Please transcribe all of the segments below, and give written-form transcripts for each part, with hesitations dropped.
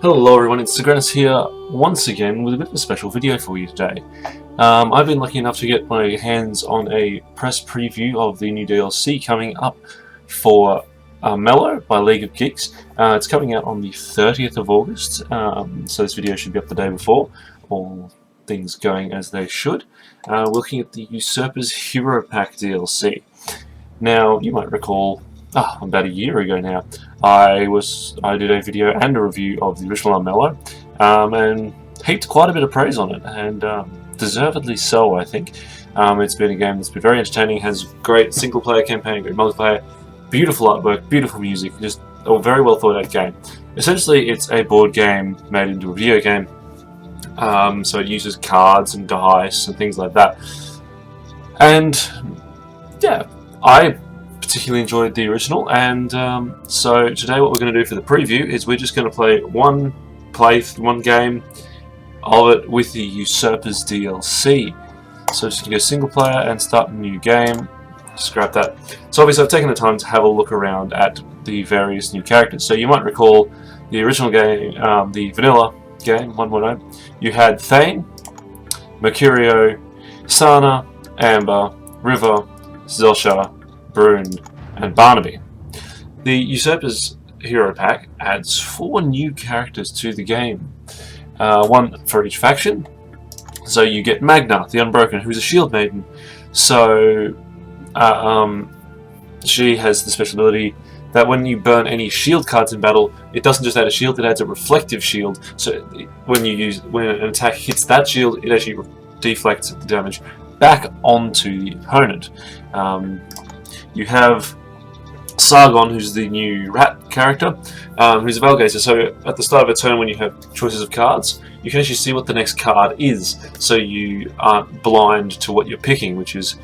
Hello everyone, it's Sagrannus here once again with a bit of a special video for you today. I've been lucky enough to get my hands on a press preview of the new DLC coming up for Armello by League of Geeks. It's coming out on the 30th of August, so this video should be up the day before, all things going as they should. Looking at the Usurpers Hero Pack DLC. Now, you might recall, about a year ago now, I did a video and a review of the original Armello, and heaped quite a bit of praise on it, and deservedly so, I think. It's been a game that's been very entertaining, has great single-player campaign, great multiplayer, beautiful artwork, beautiful music, just a very well thought-out game. Essentially, it's a board game made into a video game, so it uses cards and dice and things like that. And yeah, I particularly enjoyed the original, and so today what we're going to do for the preview is we're just going to play one game of it with the Usurpers DLC. So just going to go single player and start a new game. Just grab that. So obviously I've taken the time to have a look around at the various new characters. So you might recall the original game, the vanilla game 1.0. You had Thane, Mercurio, Sana, Amber, River, Zelsha, Brune, and Barnaby. The Usurpers Hero Pack adds 4 new characters to the game, one for each faction. So you get Magna, the Unbroken, who's a shield maiden. So she has the special ability that when you burn any shield cards in battle, it doesn't just add a shield, it adds a reflective shield. So when an attack hits that shield, it actually deflects the damage back onto the opponent. You have Sargon, who's the new rat character, who's a Valgazer. So at the start of a turn, when you have choices of cards, you can actually see what the next card is, so you aren't blind to what you're picking, which adds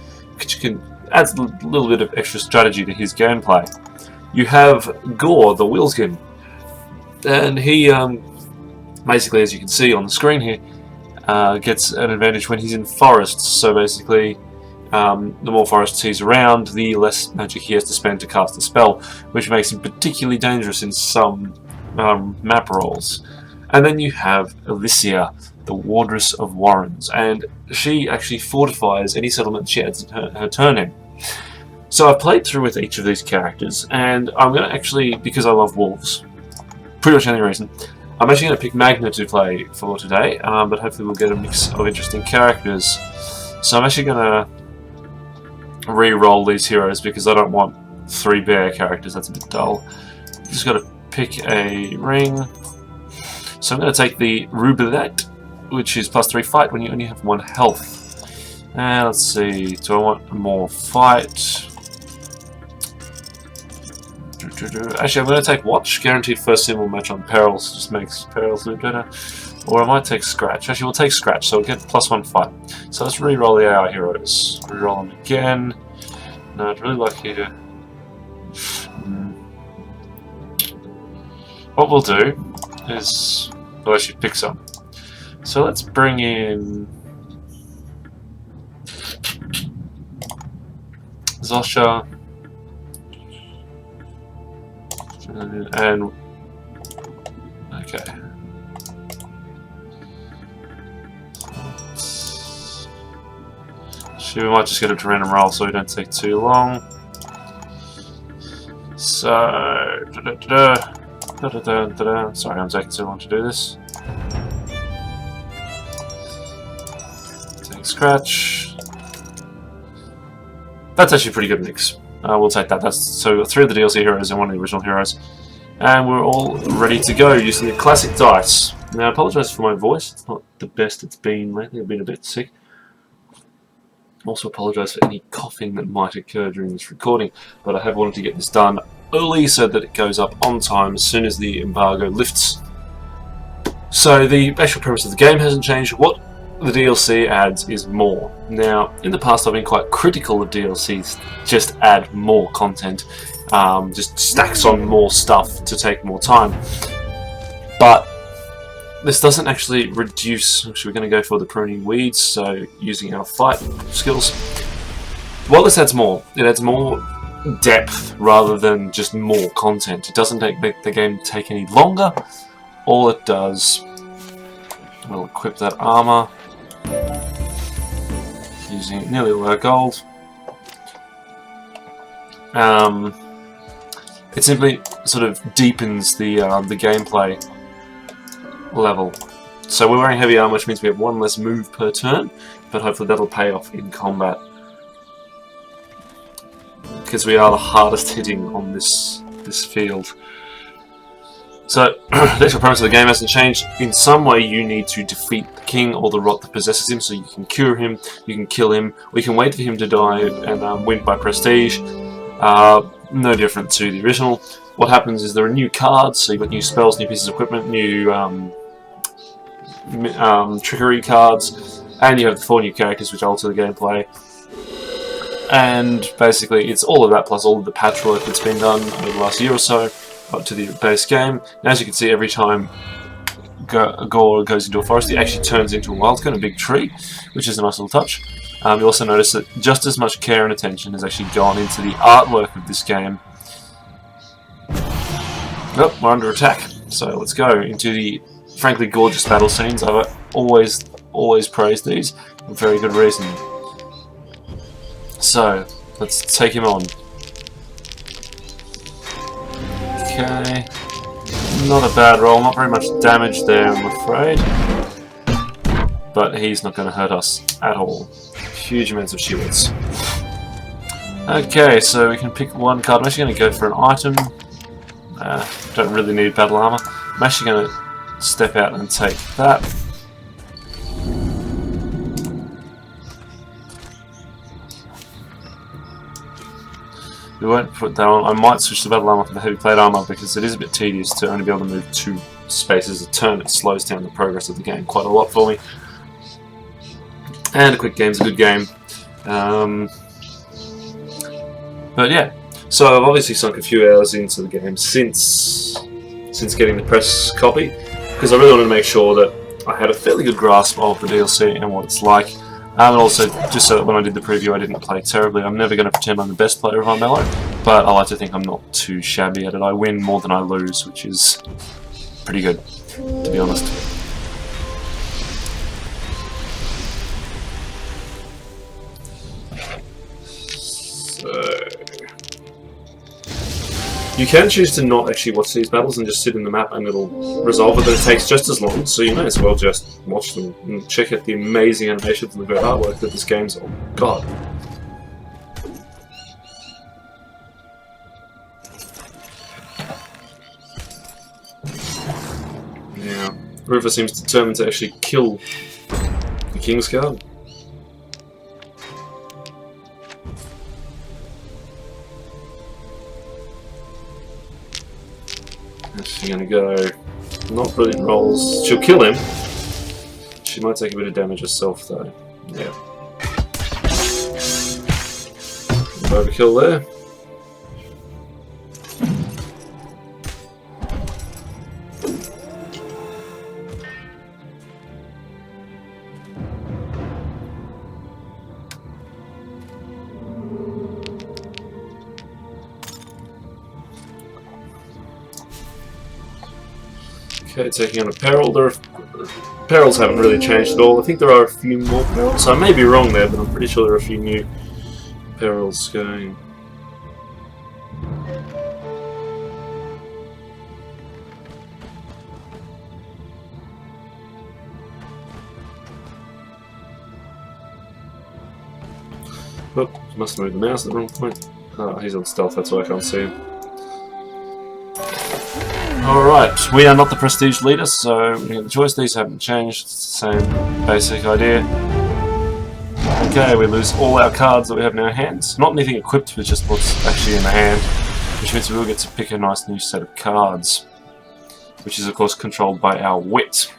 a little bit of extra strategy to his gameplay. You have Gore, the Wheelskin, and he basically, as you can see on the screen here, gets an advantage when he's in forests. So basically, the more forests he's around, the less magic he has to spend to cast a spell, which makes him particularly dangerous in some map rolls. And then you have Alicia, the Wardress of Warrens, and she actually fortifies any settlement she adds her turn in. So I've played through with each of these characters, and I'm going to actually, because I love wolves, pretty much any reason, I'm actually going to pick Magna to play for today, but hopefully we'll get a mix of interesting characters. So I'm actually going to re-roll these heroes because I don't want 3 bear characters, that's a bit dull. Just got to pick a ring. So I'm going to take the Rubilette, which is +3 fight when you only have 1 health. And let's see, do I want more fight? Actually, I'm going to take Watch, guaranteed first symbol match on Perils, just makes Perils a bit better. Or I might take Scratch. Actually, we'll take Scratch, so we'll get +1 fight. So let's re-roll the AI heroes. Re-roll them again. No, I'd really like you to... What we'll do is... We'll actually pick some. So let's bring in... Zelsha. And... Okay. We might just get a random roll so we don't take too long. So, sorry, I'm taking too long to do this. Take Scratch. That's actually a pretty good mix. We'll take that. So we've got 3 of the DLC heroes and 1 of the original heroes, and we're all ready to go using the classic dice. Now, I apologise for my voice. It's not the best it's been lately. I've been a bit sick. Also apologise for any coughing that might occur during this recording, but I have wanted to get this done early so that it goes up on time as soon as the embargo lifts. So the actual premise of the game hasn't changed. What the DLC adds is more. Now, in the past I've been quite critical of DLCs just add more content, just stacks on more stuff to take more time. But this doesn't actually reduce, so we're going to go for the pruning weeds, so using our fight skills. Well, this adds more. It adds more depth rather than just more content. It doesn't make the game take any longer. All it does, we'll equip that armor using nearly all our gold. It simply sort of deepens the gameplay level. So we're wearing heavy armor, which means we have one less move per turn, but hopefully that'll pay off in combat, because we are the hardest hitting on this field. So the actual premise of the game hasn't changed. In some way you need to defeat the king or the rot that possesses him, so you can cure him, you can kill him, or you can wait for him to die and win by prestige. No different to the original. What happens is there are new cards, so you've got new spells, new pieces of equipment, new trickery cards, and you have the 4 new characters which alter the gameplay. And basically it's all of that plus all of the patchwork that's been done over the last year or so up to the base game. And as you can see, every time Gore goes into a forest, it actually turns into a wildcat, a big tree, which is a nice little touch. You also notice that just as much care and attention has actually gone into the artwork of this game. Oh, we're under attack. So let's go into the frankly gorgeous battle scenes. I've always praised these for very good reason. So let's take him on. Okay, not a bad roll, not very much damage there I'm afraid, but he's not going to hurt us at all. Huge amounts of shields. Okay, so we can pick one card. I'm actually going to go for an item. Don't really need battle armor. I'm actually going to step out and take that. We won't put that on. I might switch the battle armor for the heavy plate armor because it is a bit tedious to only be able to move 2 spaces a turn. It slows down the progress of the game quite a lot for me. And a quick game's a good game. But yeah, so I've obviously sunk a few hours into the game since getting the press copy, because I really wanted to make sure that I had a fairly good grasp of the DLC and what it's like. And also, just so that when I did the preview I didn't play terribly. I'm never going to pretend I'm the best player of Armello, but I like to think I'm not too shabby at it. I win more than I lose, which is pretty good, to be honest. You can choose to not actually watch these battles and just sit in the map and it'll resolve it, but it takes just as long, so you may as well just watch them and check out the amazing animations and the great artwork that this game's on. God. Yeah, River seems determined to actually kill the King's Guard. She's gonna go not brilliant rolls. She'll kill him. She might take a bit of damage herself though. Yeah. Overkill there. Okay, taking on a peril. Perils haven't really changed at all. I think there are a few more perils. So I may be wrong there, but I'm pretty sure there are a few new perils going. Oh, must have moved the mouse at the wrong point. Oh, he's on stealth, that's why I can't see him. Alright, we are not the prestige leader, so we have the choice. These haven't changed, it's the same basic idea. Okay, we lose all our cards that we have in our hands. Not anything equipped, but just what's actually in the hand, which means we will get to pick a nice new set of cards, which is of course controlled by our wit.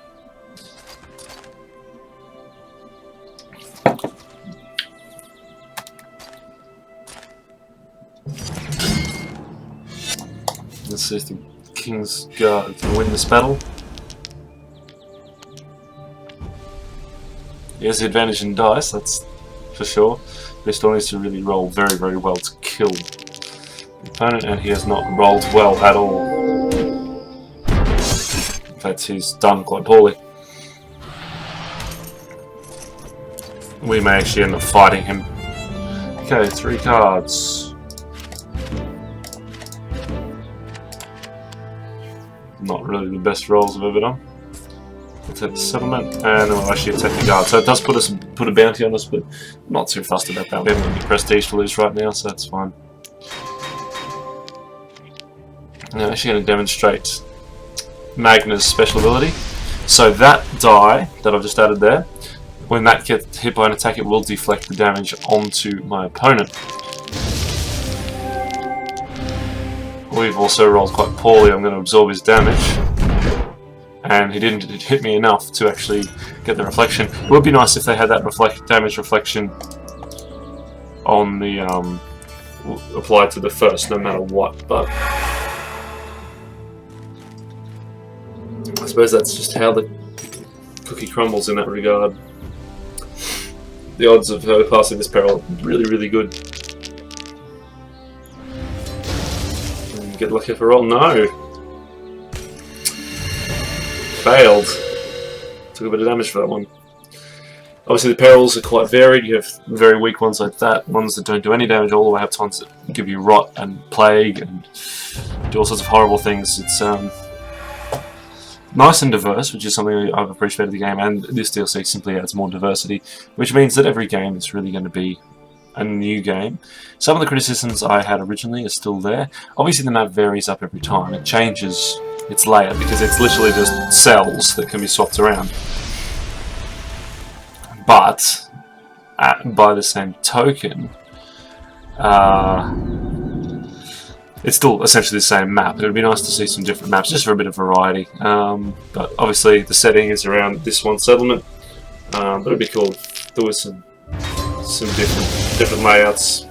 Let's see if the King's Guard can win this battle. He has the advantage in dice, that's for sure. But he still needs to really roll very, very well to kill opponent, and he has not rolled well at all. In fact, he's done quite poorly. We may actually end up fighting him. Okay, 3 cards. Not really the best rolls I've ever done. We'll take the settlement, and then we'll actually attack the guard. So it does put a bounty on us, but I'm not too fussed about that. We haven't got any prestige to lose right now, so that's fine. Now I'm actually going to demonstrate Magna's special ability. So that die that I've just added there, when that gets hit by an attack, it will deflect the damage onto my opponent. We've also rolled quite poorly. I'm going to absorb his damage, and he didn't hit me enough to actually get the reflection. It would be nice if they had that damage reflection on the applied to the first, no matter what. But I suppose that's just how the cookie crumbles in that regard. The odds of her passing this peril are really, really good. And get lucky for a roll. No! Failed. Took a bit of damage for that one. Obviously the perils are quite varied. You have very weak ones like that, ones that don't do any damage all the way up to ones that give you rot and plague and do all sorts of horrible things. It's nice and diverse, which is something I've appreciated the game, and this DLC simply adds more diversity, which means that every game is really going to be a new game. Some of the criticisms I had originally are still there. Obviously the map varies up every time. It changes its layout because it's literally just cells that can be swapped around. But by the same token, it's still essentially the same map. It would be nice to see some different maps, just for a bit of variety. But obviously the setting is around this one settlement. But it'd be cool if there was some different layouts.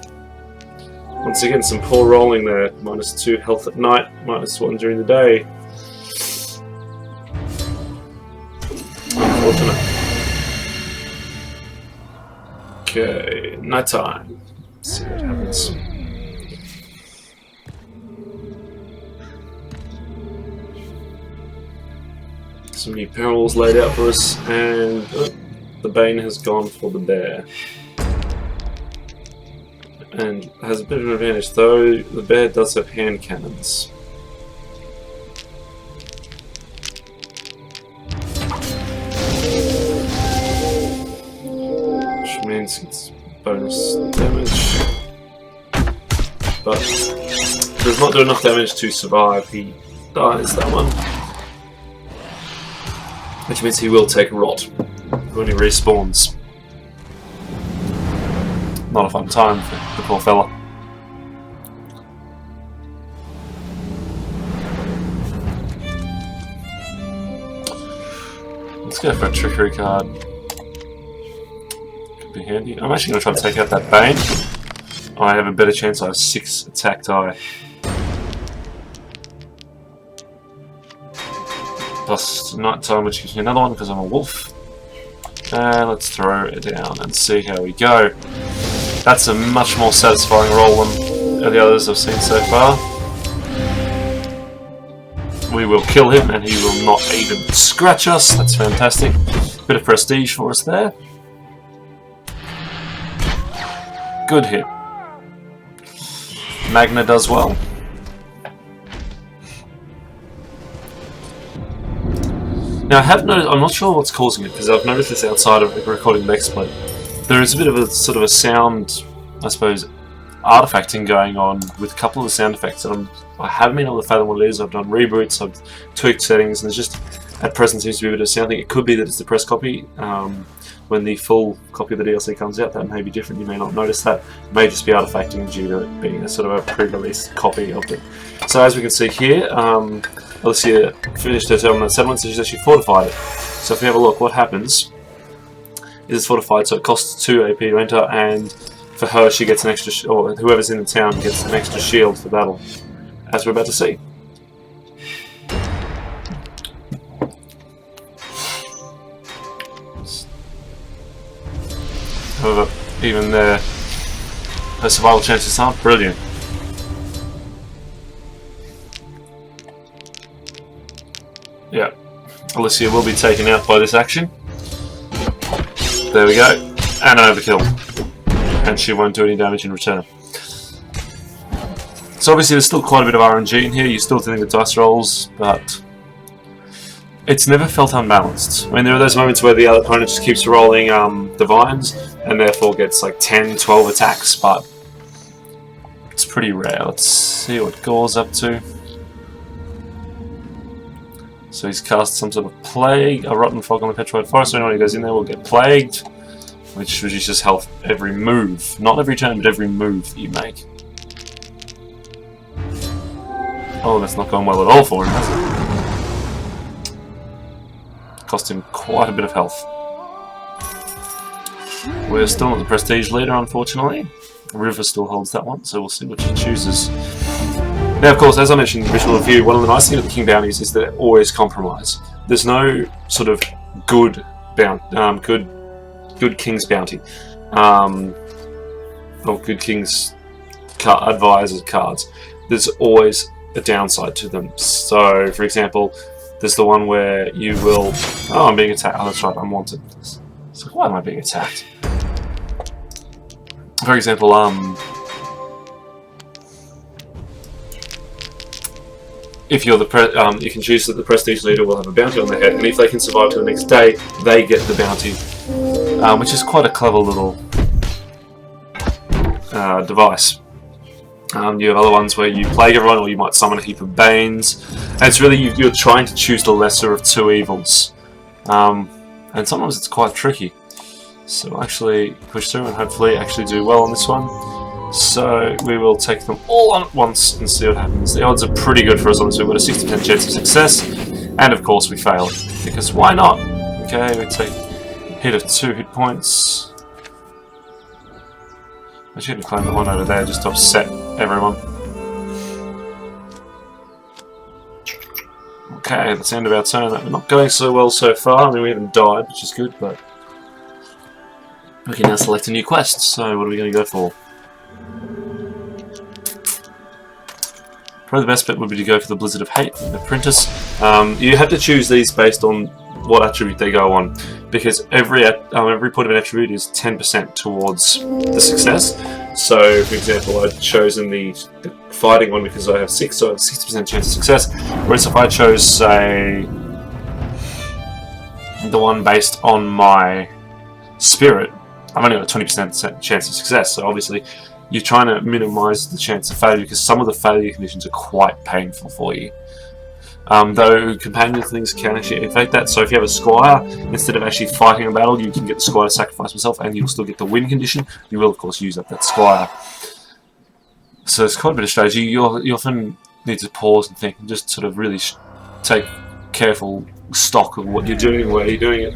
Once again, some poor rolling there. -2 health at night, -1 during the day. Unfortunate. Okay, night time. Let's see what happens. Some new perils laid out for us, and the Bane has gone for the bear. And has a bit of an advantage, though the bear does have hand cannons. Which means it's bonus damage. But does not do enough damage to survive. He dies, that one. Which means he will take rot when he respawns. Not a fun time for the poor fella. Let's go for a trickery card. Could be handy. I'm actually going to try to take out that Bane. I have a better chance. I have 6 attack die. Plus nighttime, which gives me another one because I'm a wolf. And let's throw it down and see how we go. That's a much more satisfying roll than the others I've seen so far. We will kill him and he will not even scratch us. That's fantastic. Bit of prestige for us there. Good hit. Magna does well. Now I have noticed, I'm not sure what's causing it, because I've noticed this outside of recording the next play. There is a bit of a sort of a sound, I suppose, artifacting going on with a couple of the sound effects, and I haven't been able to fathom what it is. I've done reboots, I've tweaked settings, and there's just, at present, seems to be a bit of sounding. It could be that it's the press copy. When the full copy of the DLC comes out, that may be different. You may not notice that. It may just be artifacting due to it being a sort of a pre-release copy of it. So as we can see here, Alicia finished her turn on that settlement, so she's actually fortified it. So if we have a look, what happens is it's fortified, so it costs 2 AP to enter, and for her she gets an extra, or whoever's in the town gets an extra shield for battle, as we're about to see. However, even there, her survival chances aren't brilliant. Yeah, Alicia will be taken out by this action. There we go. And an overkill. And she won't do any damage in return. So obviously there's still quite a bit of RNG in here. You're still dealing with dice rolls, but it's never felt unbalanced. I mean, there are those moments where the other opponent just keeps rolling divines and therefore gets like 10, 12 attacks, but it's pretty rare. Let's see what Gore's up to. So he's cast some sort of plague, a rotten fog on the petrified forest, so anyone who goes in there will get plagued, which reduces health every move. Not every turn, but every move that you make. Oh, that's not going well at all for him, has it? Cost him quite a bit of health. We're still not the prestige leader, unfortunately. River still holds that one, so we'll see what she chooses. Now, of course, as I mentioned in the visual review, one of the nice things with the King Bounties is that they're always compromise. There's no sort of good King's Bounty, or good King's Advisor cards. There's always a downside to them. So, for example, there's the one where you will... Oh, I'm being attacked. Oh, that's right, I'm wanted. So why am I being attacked? For example, if you're the you can choose that the prestige leader will have a bounty on their head, and if they can survive to the next day, they get the bounty, which is quite a clever little device. You have other ones where you plague everyone, or you might summon a heap of banes, and it's really you're trying to choose the lesser of two evils, and sometimes it's quite tricky. So we'll actually push through and hopefully actually do well on this one. So we will take them all on at once and see what happens. The odds are pretty good for us on this. We've got a 60% chance of success, and of course we failed, because why not? Okay, we take a hit of 2 hit points. I should have claimed the one over there just to upset everyone. Okay, that's the end of our turn. We're not going so well so far. I mean, we haven't died, which is good, but we can now select a new quest. So what are we going to go for? Probably the best bet would be to go for the Blizzard of Hate, the Apprentice. You have to choose these based on what attribute they go on, because every point of an attribute is 10% towards the success. So, for example, I've chosen the fighting one because I have 6, so I have a 60% chance of success. Whereas if I chose, say, the one based on my spirit, I've only got a 20% chance of success. So obviously, you're trying to minimise the chance of failure, because some of the failure conditions are quite painful for you. Though companion things can actually affect that. So if you have a squire, instead of actually fighting a battle, you can get the squire to sacrifice himself, and you'll still get the win condition. You will, of course, use up that squire. So it's quite a bit of strategy. You often need to pause and think, and just sort of really take careful stock of what you're doing and where you're doing it.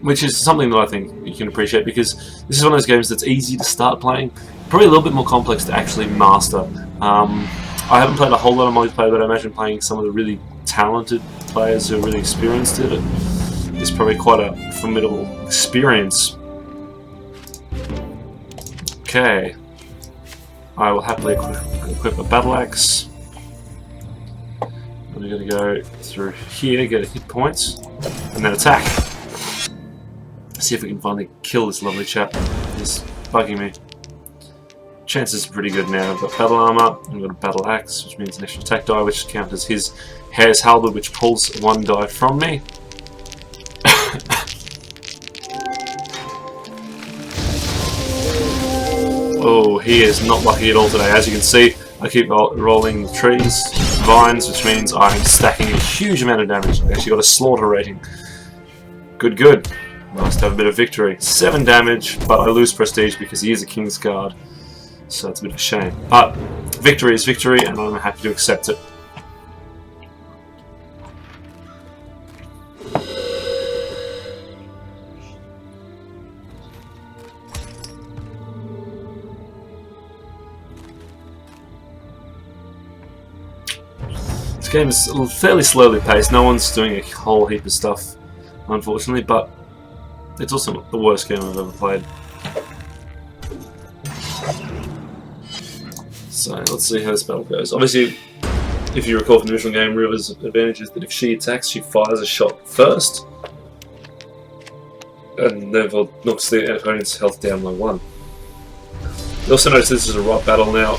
Which is something that I think you can appreciate, because this is one of those games that's easy to start playing, probably a little bit more complex to actually master. I haven't played a whole lot of multiplayer, but I imagine playing some of the really talented players who are really experienced at it is probably quite a formidable experience. Okay, I will happily equip a battle axe. We're going to go through here, get a hit points, and then attack. See if we can finally kill this lovely chap. He's bugging me. Chances are pretty good now. I've got battle armor, I've got a battle axe, which means an extra attack die, which counts as his hair's halberd, which pulls 1 die from me. Oh, he is not lucky at all today. As you can see, I keep rolling the trees, vines, which means I'm stacking a huge amount of damage. I've actually got a slaughter rating. Good, good. Nice to have a bit of victory. 7 damage, but I lose prestige because he is a King's Guard. So that's a bit of a shame. But victory is victory, and I'm happy to accept it. This game is fairly slowly paced. No one's doing a whole heap of stuff, unfortunately, but it's also not the worst game I've ever played. So let's see how this battle goes. Obviously, if you recall from the original game, River's advantage is that if she attacks, she fires a shot first, and therefore knocks the opponent's health down by 1. You also notice this is a rot battle now.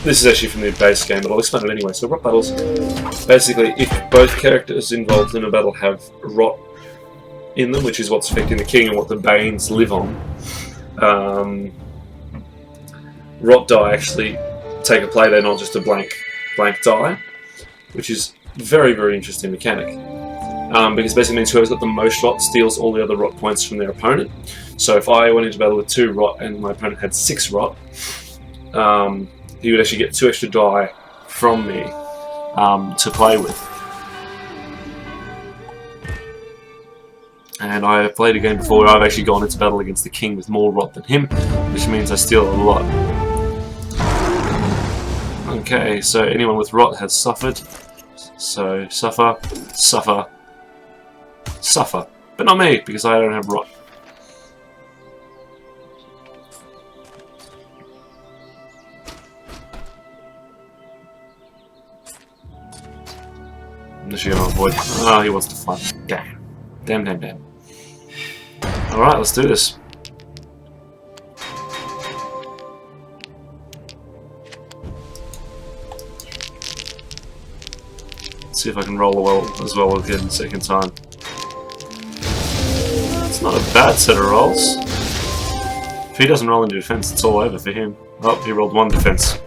This is actually from the base game, but I'll explain it anyway. So rot battles, basically, if both characters involved in a battle have rot in them, which is what's affecting the king and what the Banes live on, rot die actually take a play. They're not just a blank die, which is very, very interesting mechanic. Because basically means whoever's got the most rot steals all the other rot points from their opponent. So if I went into battle with 2 rot and my opponent had 6 rot, he would actually get 2 extra die from me to play with. And I have played a game before where I've actually gone into battle against the king with more rot than him, which means I steal a lot. Okay, so anyone with rot has suffered. So suffer, suffer, suffer. But not me, because I don't have rot. Unless you're gonna avoid. Oh, he wants to fight. Damn. Damn, damn, damn. Alright, let's do this. Let's see if I can roll as well again the second time. It's not a bad set of rolls. If he doesn't roll into defense, it's all over for him. Oh, he rolled 1 defense.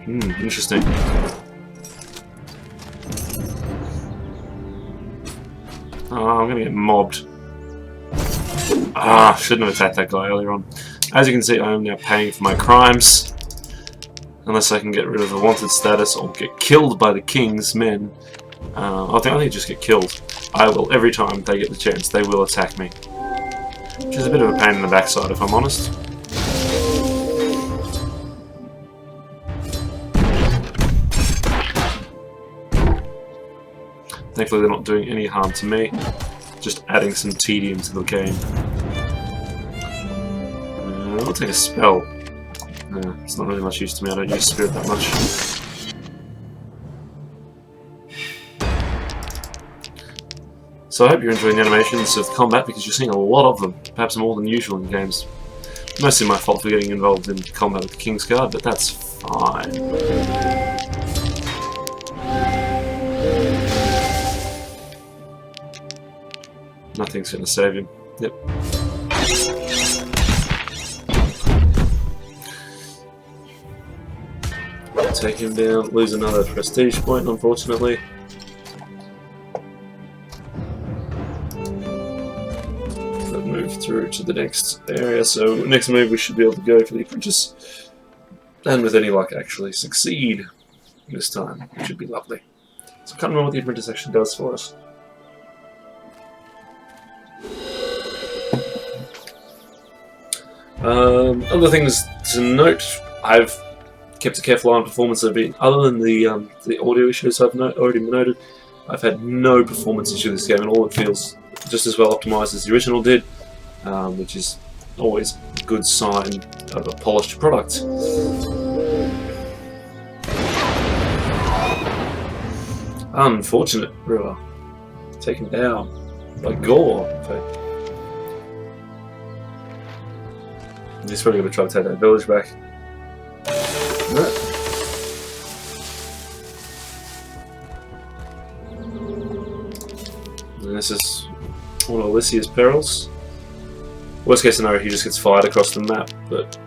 Interesting. Oh, I'm gonna get mobbed. Ah, shouldn't have attacked that guy earlier on. As you can see, I am now paying for my crimes. Unless I can get rid of the wanted status or get killed by the king's men. I think just get killed. I will, every time they get the chance, they will attack me. Which is a bit of a pain in the backside, if I'm honest. Thankfully they're not doing any harm to me, just adding some tedium to the game. I'll take a spell. It's not really much use to me, I don't use spirit that much. So I hope you're enjoying the animations of combat because you're seeing a lot of them, perhaps more than usual in games. Mostly my fault for getting involved in combat with the King's Guard, but that's fine. Nothing's going to save him. Yep. Take him down, lose another prestige point, unfortunately. But move through to the next area, so next move we should be able to go for the apprentice. And with any luck actually succeed this time, which should be lovely. So I can't remember what the apprentice actually does for us. Other things to note, I've kept a careful eye on performance. Other than the audio issues I've already noted, I've had no performance issue with this game, and all it feels just as well optimized as the original did, which is always a good sign of a polished product. Unfortunate, River. Taken down by Gore, in fact. He's probably going to try to take that village back. No. And this is one of Alicia's perils. Worst case scenario, he just gets fired across the map, but...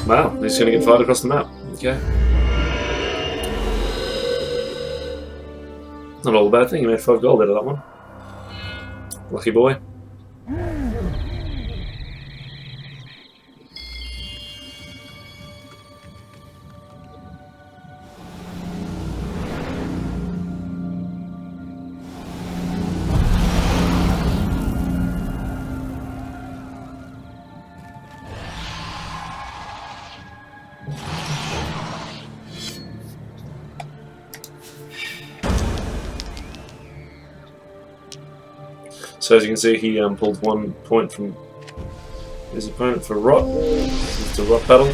Wow, he's going to get fired across the map. Okay. Not all a bad thing, he made 5 gold out of that one. Lucky boy. So as you can see, he pulled 1 point from his opponent for rot. It's a rot battle.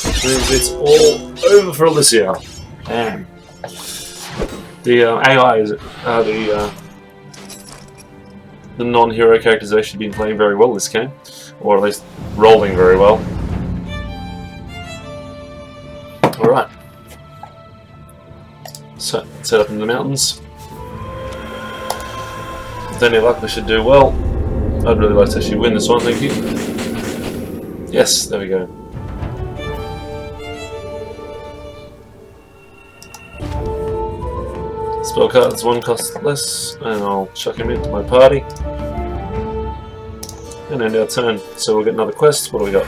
Which means it's all over for Alicia. Damn. The AI is the non-hero characters have actually been playing very well this game, or at least rolling very well. Alright. So, set up in the mountains. With any luck, we should do well. I'd really like to actually win this one, thank you. Yes, there we go. Spell cards, one cost less, and I'll chuck him into my party. And end our turn. So we'll get another quest. What do we got?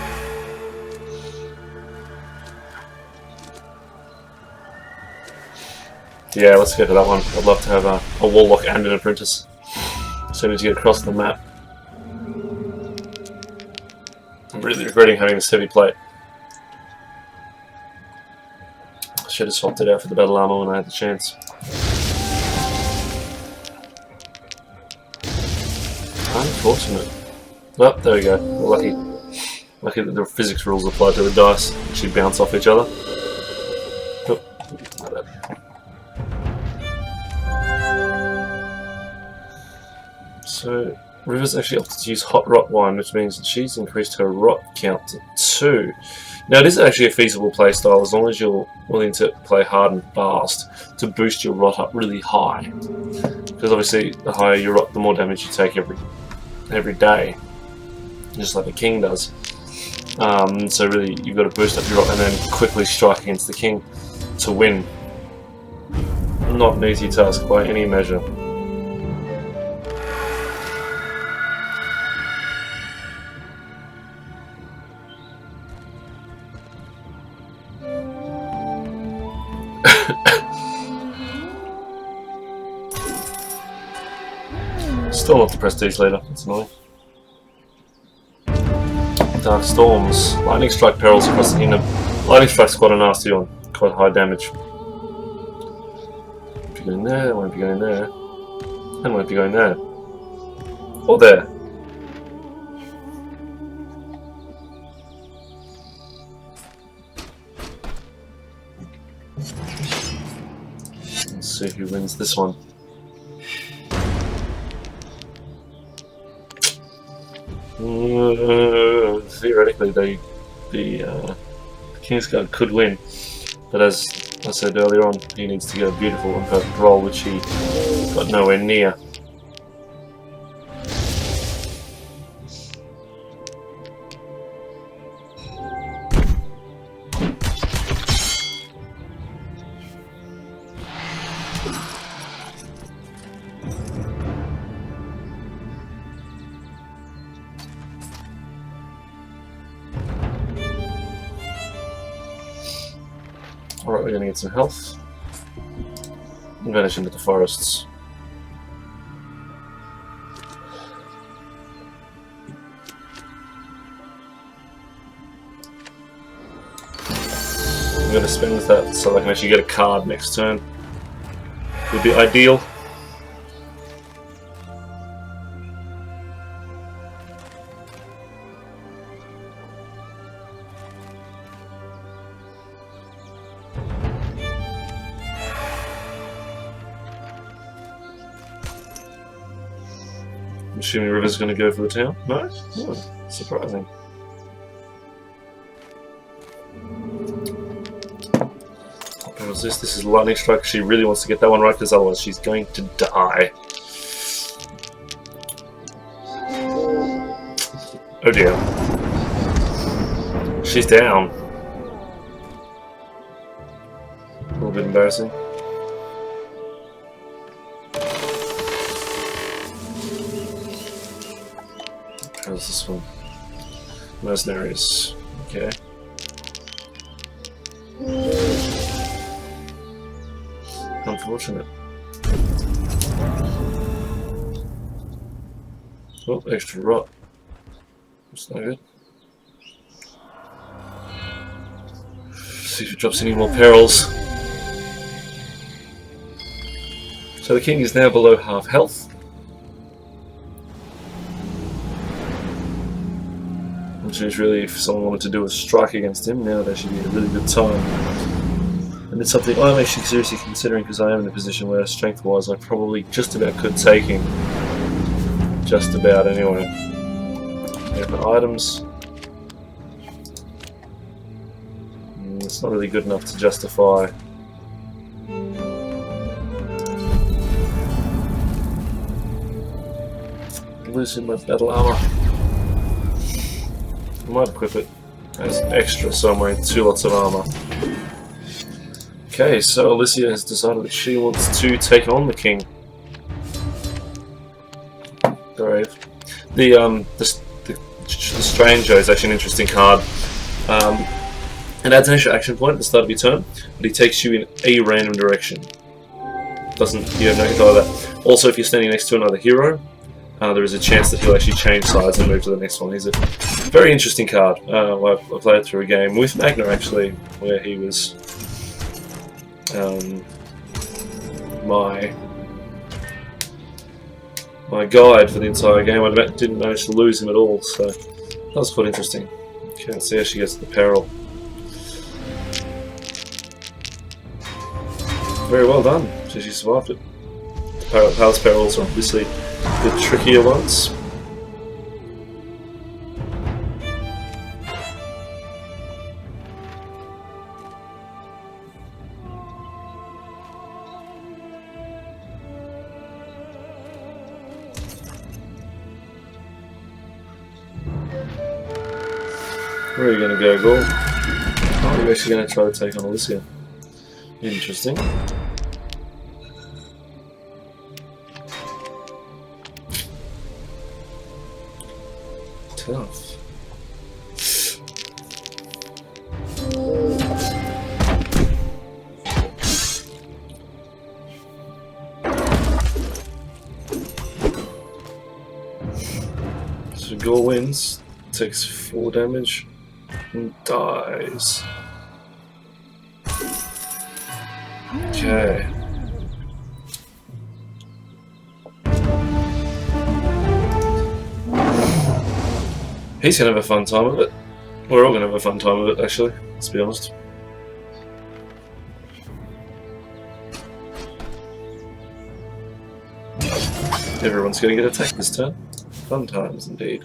Yeah, let's go for that one. I'd love to have a warlock and an apprentice. So I need to get across the map. I'm really regretting having this heavy plate. I should have swapped it out for the battle armor when I had the chance. Unfortunate. Oh, there we go. Lucky. Lucky that the physics rules apply to the dice. Actually bounce off each other. Oh, not bad. So, River's actually opted to use Hot Rot Wine, which means that she's increased her Rot count to 2. Now, it is actually a feasible playstyle as long as you're willing to play hard and fast to boost your Rot up really high. Because obviously, the higher your Rot, the more damage you take every day. Just like the king does. So really, you've got to boost up your Rot and then quickly strike against the king to win. Not an easy task by any measure. Still not the prestige leader, that's annoying. Dark Storms. Lightning Strike perils across the kingdom. Lightning Strike's quite a nasty one, quite high damage. Won't be going there, won't be going there, and won't be going there. Or there. Let's see who wins this one. Theoretically, the Kingsguard could win, but as I said earlier on, he needs to get a beautiful and perfect roll, which he got nowhere near. Alright, we're going to get some health and vanish into the forests. I'm going to spend that so I can actually get a card next turn. Would be ideal. I'm assuming River's going to go for the town. No? Oh, surprising. What was this? This is Lightning Strike. She really wants to get that one right because otherwise she's going to die. Oh dear. She's down. A little bit embarrassing. How's this one? Mercenaries. Okay. Unfortunate. Oh, extra rot. That's not good. See if it drops any more perils. So the king is now below half health. Which is really, if someone wanted to do a strike against him, now that should be a really good time. And it's something I'm actually seriously considering, because I am in a position where, strength-wise, I probably just about could take him. Just about, anyway. Open items. It's not really good enough to justify. Losing my battle armor. I might equip it as extra somewhere, 2 lots of armor. Okay, so Alicia has decided that she wants to take on the king. Brave. The Stranger is actually an interesting card. It adds an extra action point at the start of your turn, but he takes you in a random direction. You have no control of that. Also, if you're standing next to another hero, there is a chance that he'll actually change sides and move to the next one. He's a very interesting card. I played through a game with Magna, actually, where he was my guide for the entire game. I didn't manage to lose him at all, so that was quite interesting. Can't see how she gets the peril. Very well done. She survived it. The Palace perils are obviously the trickier ones. Where are you going to go, Gaul? Oh, you're actually going to try to take on Alicia. Interesting. Tough. So Gaul wins, takes 4 damage, and dies. Okay. He's gonna have a fun time of it. We're all gonna have a fun time of it, actually, let's be honest. Everyone's gonna get attacked this turn. Fun times indeed.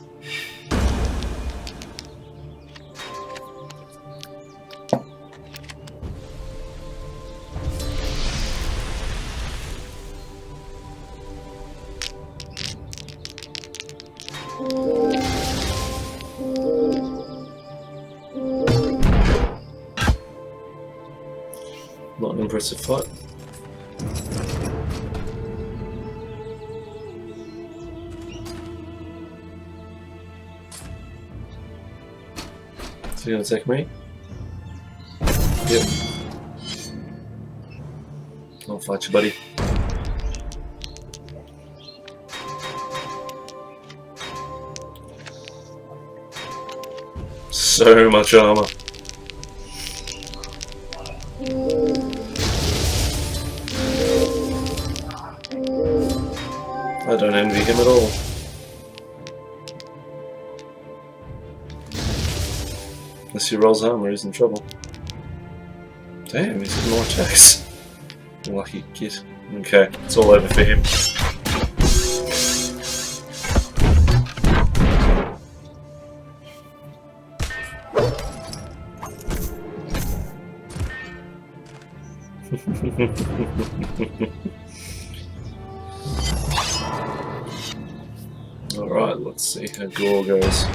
Not an impressive fight. Is he gonna attack me? Yep. I'll fight you, buddy. So much armor. I don't envy him at all. Unless he rolls armor, he's in trouble. Damn, he's got more attacks. Lucky kid. Okay, it's all over for him. Alright, let's see how Gore goes.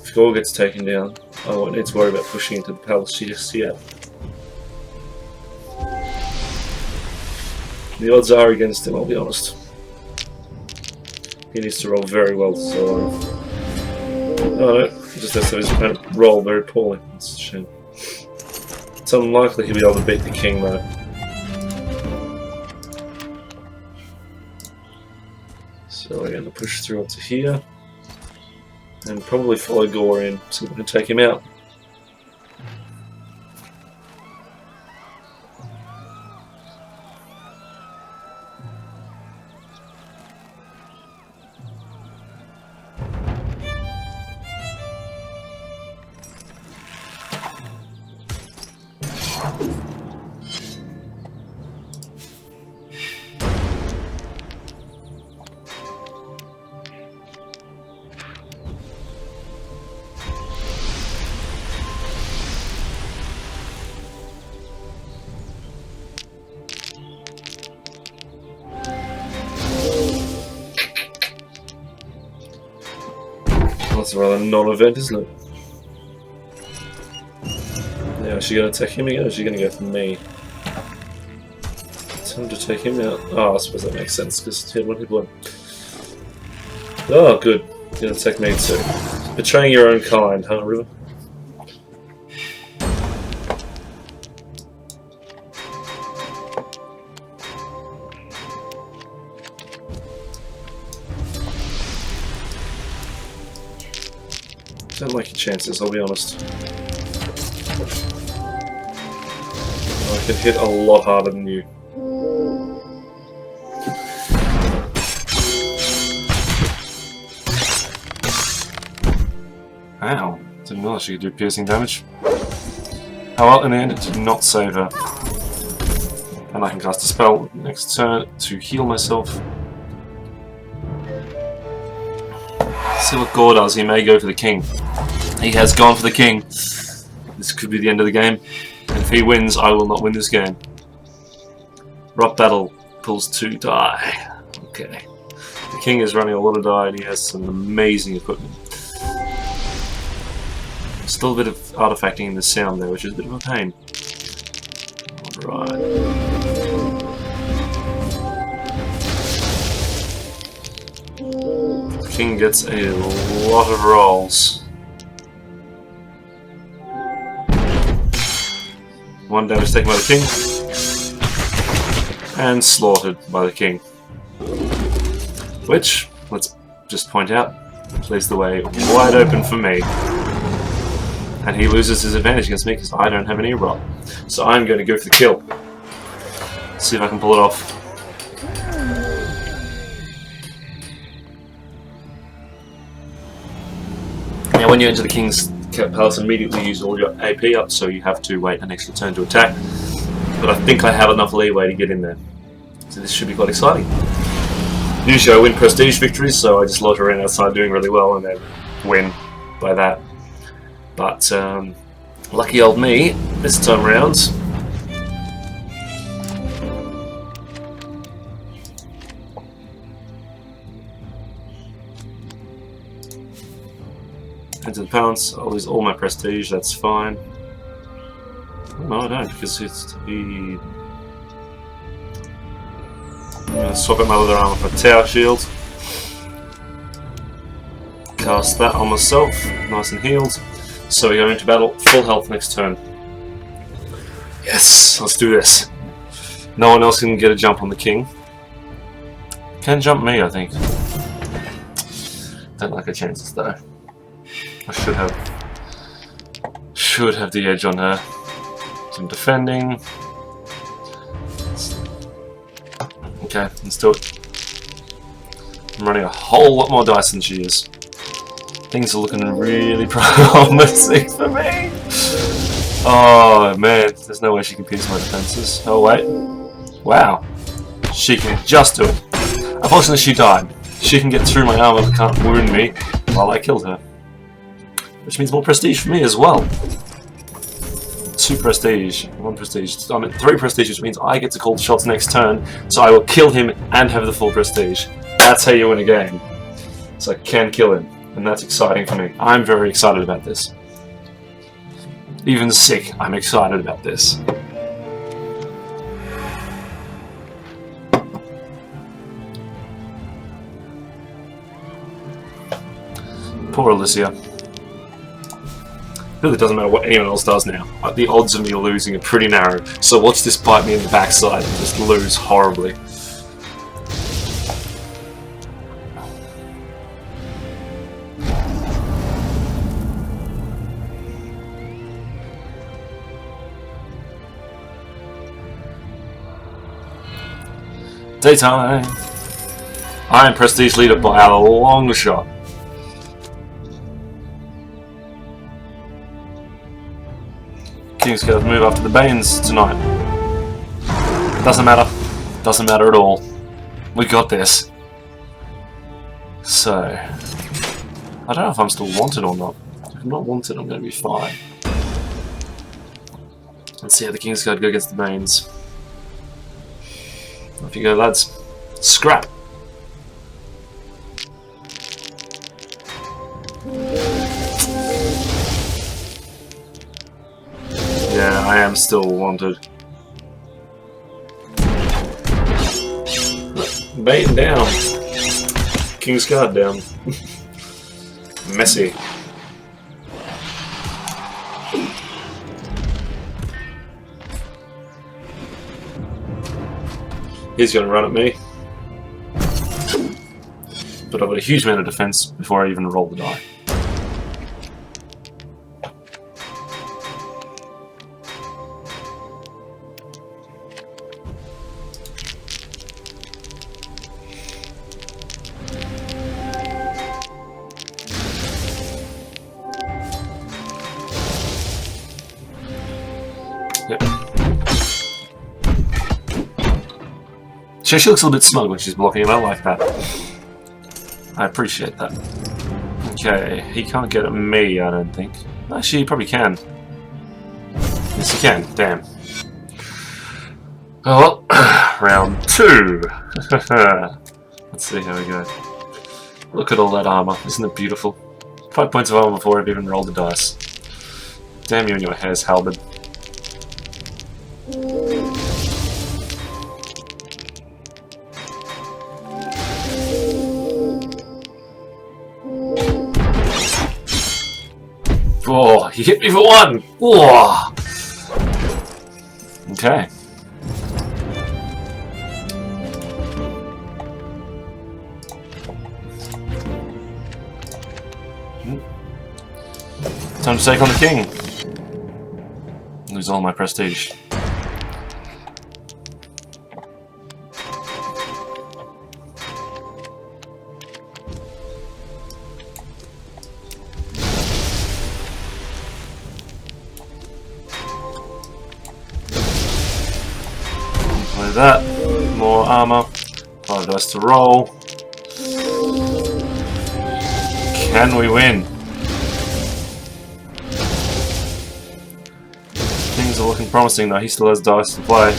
If Gore gets taken down, I won't need to worry about pushing into the palace just yet. The odds are against him, I'll be honest. He needs to roll very well to survive. Oh no, he just has to his opponent roll very poorly. That's a shame. It's unlikely he'll be able to beat the king though. So we're going to push through up to here and probably follow Gore in, so we can take him out. That's a rather non-event, isn't it? Now, is she going to attack him again, or is she going to go for me? Time to take him out. Oh, I suppose that makes sense, because he had one hit point. Oh, good. You're going to attack me too. Betraying your own kind, huh, River? Don't like your chances, I'll be honest. I could hit a lot harder than you. Ow, didn't realize she could do piercing damage. Oh well, in the end it did not save her. And I can cast a spell next turn to heal myself. See what Gore does, he may go for the king. He has gone for the king. This could be the end of the game. And if he wins, I will not win this game. Rock Battle pulls 2 die. Okay. The king is running a lot of die and he has some amazing equipment. Still a bit of artifacting in the sound there, which is a bit of a pain. Alright. The king gets a lot of rolls. 1 damage taken by the king. And slaughtered by the king. Which, let's just point out, leaves the way wide open for me. And he loses his advantage against me because I don't have any roll. So I'm going to go for the kill. See if I can pull it off. Now when you enter the King's Palace, immediately use all your AP up, so you have to wait an extra turn to attack. But I think I have enough leeway to get in there. So this should be quite exciting. Usually I win prestige victories, so I just loiter around outside doing really well and then win by that. But lucky old me, this time round. Into the balance, I'll lose all my prestige, that's fine. No, I don't, because it's the... I'm going to swap out my leather armor for a tower shield. Cast that on myself, nice and healed. So we go into battle, full health next turn. Yes, let's do this. No one else can get a jump on the king. Can jump me, I think. Don't like her chances though. I should have the edge on her. Some defending. Okay, let's do it. I'm running a whole lot more dice than she is. Things are looking really promising for me. Oh man, there's no way she can pierce my defenses. Oh wait. Wow. She can just do it. Unfortunately she died. She can get through my armor but can't wound me while I killed her. Which means more prestige for me as well. 2 prestige, 1 prestige. I'm at 3 prestige, which means I get to call the shots next turn, so I will kill him and have the full prestige. That's how you win a game. So I can kill him, and that's exciting for me. I'm very excited about this. Even sick, I'm excited about this. Poor Alicia. Really doesn't matter what anyone else does now. The odds of me losing are pretty narrow, so watch this bite me in the backside and just lose horribly. Daytime! I am prestige leader by a long shot. King's going to move after the Banes tonight. Doesn't matter. Doesn't matter at all. We got this. So, I don't know if I'm still wanted or not. If I'm not wanted, I'm going to be fine. Let's see how the King's Guard go against the Banes. Off you go, lads. Scrap! am still wanted. Bait down. King's Guard down. Messy. He's going to run at me. But I've got a huge amount of defense before I even roll the die. Yep. She looks a little bit smug when she's blocking him out like that. I appreciate that. Okay, he can't get at me, I don't think. Actually, he probably can. Yes, he can. Damn. Oh, well, round 2. Let's see how we go. Look at all that armor. Isn't it beautiful? 5 points of armor before I've even rolled the dice. Damn you and your hair's halberd. Oh, he hit me for 1! Oh. Okay. Time to take on the king. Lose all my prestige. Play that. More armor. 5 dice to roll. Can we win? Things are looking promising though. He still has dice to play.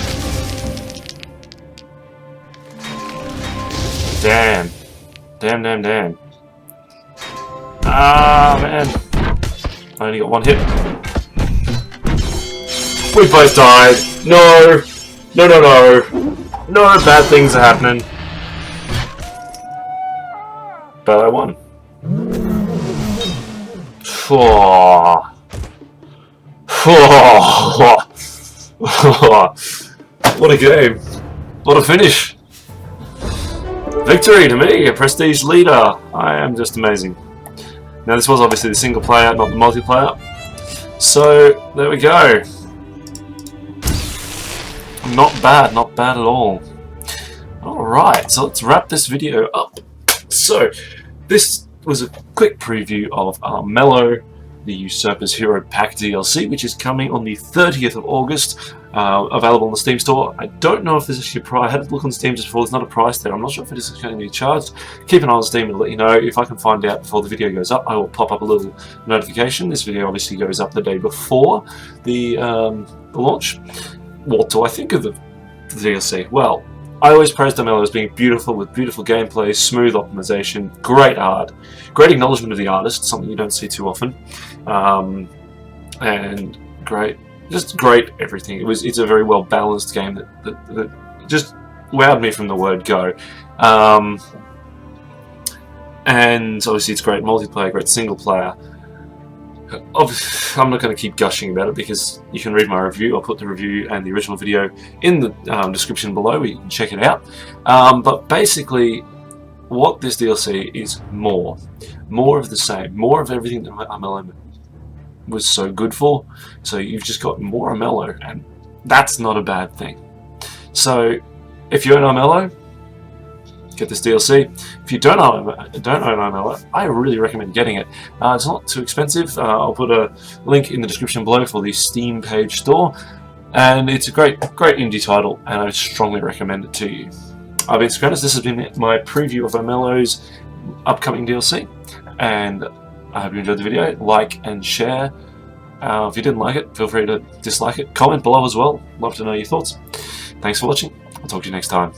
Damn. Damn. Ah, man. I only got 1 hit. We both died. No. No, bad things are happening. But I won. What a game. What a finish. Victory to me, a prestige leader. I am just amazing. Now this was obviously the single player, not the multiplayer. So, there we go. Not bad at all. Alright, so let's wrap this video up. So, this was a quick preview of Armello, the Usurpers Hero Pack DLC, which is coming on the 30th of August, available on the Steam store. I don't know if there's actually a price. I had to look on Steam just before. There's not a price there. I'm not sure if it is going to be charged. Keep an eye on Steam and let you know. If I can find out before the video goes up, I will pop up a little notification. This video obviously goes up the day before the launch. What do I think of the DLC? Well, I always praised Armello as being beautiful, with beautiful gameplay, smooth optimization, great art, great acknowledgement of the artist, something you don't see too often, and just great everything. It's a very well balanced game that just wowed me from the word go. And obviously it's great multiplayer, great single player. I'm not going to keep gushing about it because you can read my review. I'll put the review and the original video in the description below where you can check it out. But basically, what this DLC is more of the same, more of everything that Armello was so good for. So you've just got more Armello, and that's not a bad thing. So if you own Armello, get this DLC. If you don't own Armello, I really recommend getting it. It's not too expensive. I'll put a link in the description below for the Steam page store, and it's a great indie title, and I strongly recommend it to you. I've been Sagrannus. This has been my preview of Armello's upcoming DLC, and I hope you enjoyed the video. Like and share. If you didn't like it, feel free to dislike it. Comment below as well. Love to know your thoughts. Thanks for watching. I'll talk to you next time.